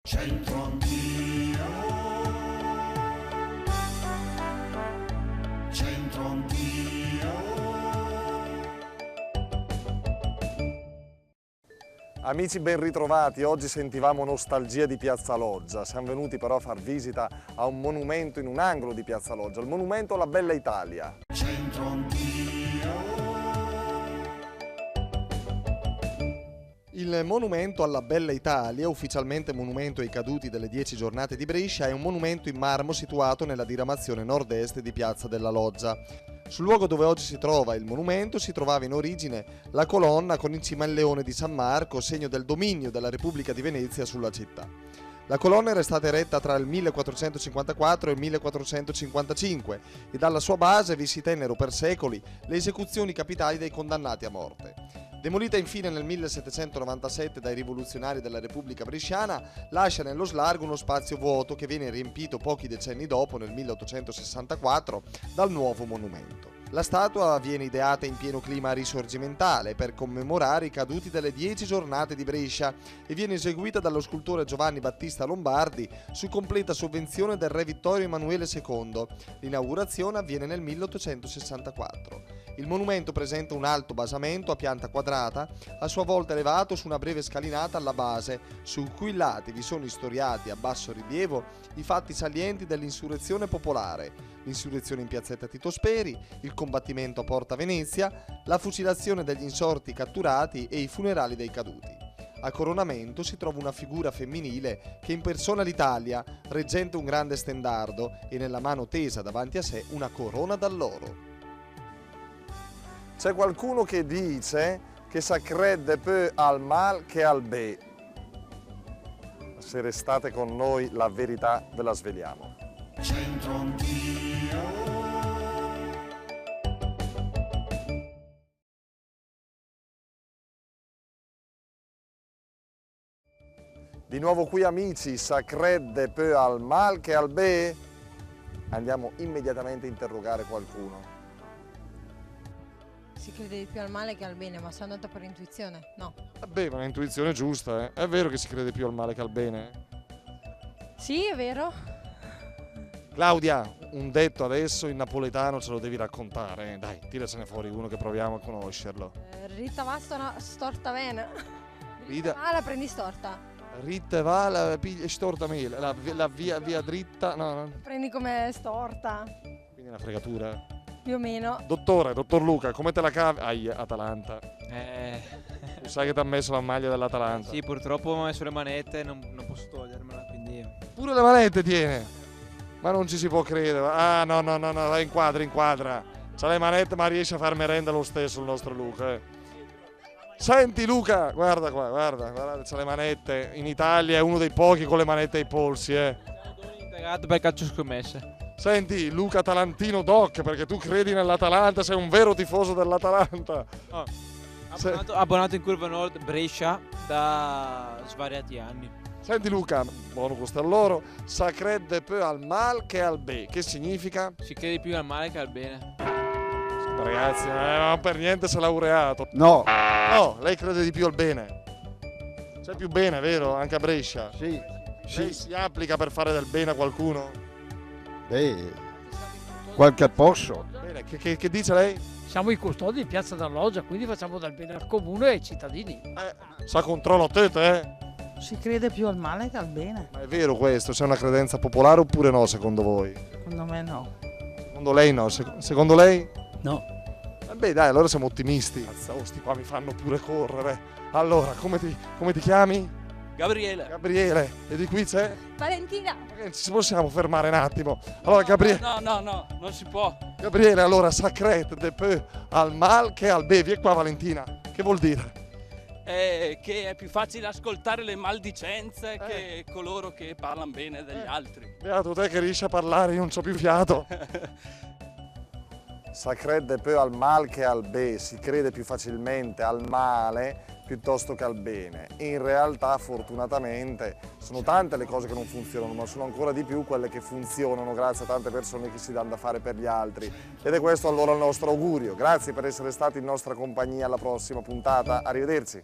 Centro Anch'io, Centro Anch'io. Amici ben ritrovati, oggi sentivamo nostalgia di Piazza Loggia, siamo venuti però a far visita a un monumento in un angolo di Piazza Loggia, il monumento alla Bella Italia. Centro Anch'io. Il monumento alla Bella Italia, ufficialmente monumento ai caduti delle 10 giornate di Brescia, è un monumento in marmo situato nella diramazione nord-est di Piazza della Loggia. Sul luogo dove oggi si trova il monumento si trovava in origine la colonna con in cima il leone di San Marco, segno del dominio della Repubblica di Venezia sulla città. La colonna era stata eretta tra il 1454 e il 1455 e dalla sua base vi si tennero per secoli le esecuzioni capitali dei condannati a morte. Demolita infine nel 1797 dai rivoluzionari della Repubblica Bresciana, lascia nello Slargo uno spazio vuoto che viene riempito pochi decenni dopo, nel 1864, dal nuovo monumento. La statua viene ideata in pieno clima risorgimentale per commemorare i caduti delle 10 giornate di Brescia e viene eseguita dallo scultore Giovanni Battista Lombardi su completa sovvenzione del re Vittorio Emanuele II. L'inaugurazione avviene nel 1864. Il monumento presenta un alto basamento a pianta quadrata, a sua volta elevato su una breve scalinata alla base, su cui lati vi sono istoriati a basso rilievo i fatti salienti dell'insurrezione popolare, l'insurrezione in piazzetta Tito Speri, il combattimento a Porta Venezia, la fucilazione degli insorti catturati e i funerali dei caduti. A coronamento si trova una figura femminile che impersona l'Italia, reggente un grande stendardo e nella mano tesa davanti a sé una corona d'alloro. C'è qualcuno che dice che ça crede più al mal che al bé. Se restate con noi la verità ve la sveliamo. Centro Anch'io. Di nuovo qui amici, ça crede più al mal che al bé? Andiamo immediatamente a interrogare qualcuno. Si crede di più al male che al bene, ma sono andata per intuizione? No. Beh, ma è un'intuizione giusta, eh? È vero che si crede più al male che al bene? Sì, è vero. Claudia, un detto adesso in napoletano ce lo devi raccontare, eh? Dai, tiracene fuori uno che proviamo a conoscerlo. Rita va storta bene. Rita- Ah, la prendi storta. Ritte va, la piglia storta mele, la via dritta, no, Prendi come storta, quindi è una fregatura. più o meno. Dottor Luca, come te la cavi? Atalanta. Tu sai che ti ha messo la maglia dell'Atalanta. Sì, purtroppo mi ho messo le manette e non posso togliermela, quindi... Pure le manette tiene. Ma non ci si può credere. Ah, no, dai, inquadra. C'ha le manette ma riesce a far merenda lo stesso il nostro Luca. Senti Luca, guarda qua, guarda, c'ha le manette. In Italia è uno dei pochi con le manette ai polsi, Impiegato per calcio scommesse. Senti, Luca Talantino Doc, perché tu credi nell'Atalanta, sei un vero tifoso dell'Atalanta. Oh, abbonato in Curva Nord Brescia da svariati anni. Senti Luca, buono questo alloro, ça crede più al mal che al bé. Che significa? Si crede più al male che al bene. Ragazzi, non per niente si è laureato. No, No, lei crede di più al bene. C'è più bene, vero? Anche a Brescia. sì, Lei si applica per fare del bene a qualcuno? beh, qualche posso. Bene, che dice lei? Siamo i custodi di Piazza della Loggia, quindi facciamo del bene al comune e ai cittadini. Sa controllo a te, eh? Si crede più al male che al bene? Ma è vero questo? C'è una credenza popolare oppure no, secondo voi? Secondo me no. Secondo lei no? Secondo lei? No. Beh dai, allora siamo ottimisti. Cazzo, sti qua mi fanno pure correre. Allora, come ti chiami? Gabriele. Gabriele. E di qui c'è? Valentina. Ci possiamo fermare un attimo? Allora, Gabriele. No, non si può. Gabriele, allora, sacrete de peu al mal che al bé. Vieni qua, Valentina. Che vuol dire? Che è più facile ascoltare le maldicenze che coloro che parlano bene degli altri. Beato te che riesci a parlare, io non c'ho più fiato. Ça crede più al mal che al bé, si crede più facilmente al male piuttosto che al bene. In realtà, fortunatamente, sono tante le cose che non funzionano, ma sono ancora di più quelle che funzionano grazie a tante persone che si danno da fare per gli altri. Ed è questo allora il nostro augurio. Grazie per essere stati in nostra compagnia alla prossima puntata. Arrivederci.